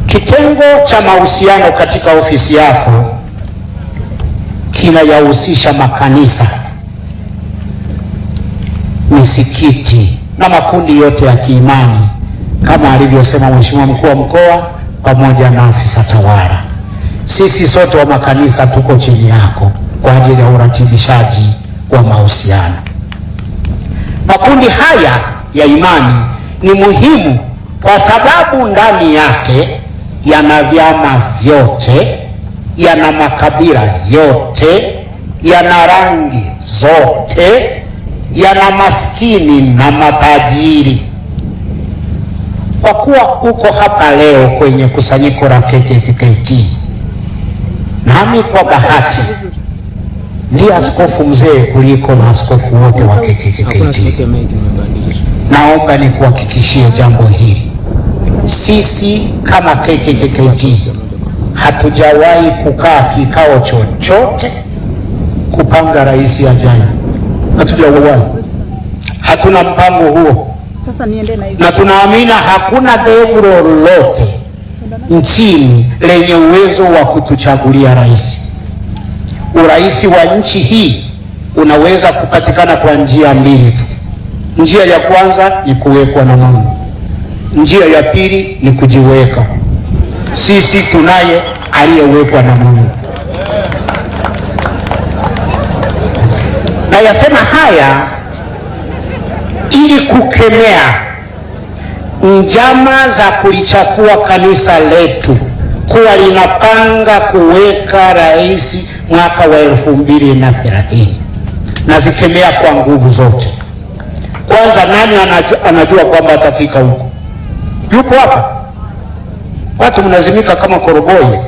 Kitengo cha mahusiano katika ofisi yako kinayahusisha makanisa, misikiti na makundi yote ya kiimani kama alivyosema Mheshimiwa Mkuu wa Mkoa pamoja na afisa tawala. Sisi sote wa makanisa tuko chini yako kwa ajili ya uratibishaji wa mahusiano. Makundi haya ya imani ni muhimu kwa sababu ndani yake yana vyama vyote, yana makabila yote, yana rangi zote, yana maskini na matajiri. Kwa kuwa uko hapa leo kwenye kusanyiko la KKKT, nami kwa bahati ndiye askofu mzee kuliko maaskofu wote wa KKKT, naomba nikuhakikishie jambo hili. Sisi kama KKKT hatujawahi kukaa kikao chochote kupanga rais ajaye. Hatujawahi. Hatuna mpango huo. Sasa niende na hivi. Na tunaamini hakuna dhehebu lolote nchini lenye uwezo wa kutuchagulia rais. Urais wa nchi hii unaweza kupatikana kwa njia mbili tu. Njia ya kwanza ni kuwekwa na Mungu. Njia ya pili ni kujiweka. Sisi tunaye aliyewekwa na Mungu. Na yasema haya ili kukemea njama za kulichafua kanisa letu kuwa linapanga kuweka rais mwaka wa 2030. Nazikemea kwa nguvu zote. Kwanza, nani anajua kwamba atafika huko? Yupo hapa? Watu mnazimika kama koroboi.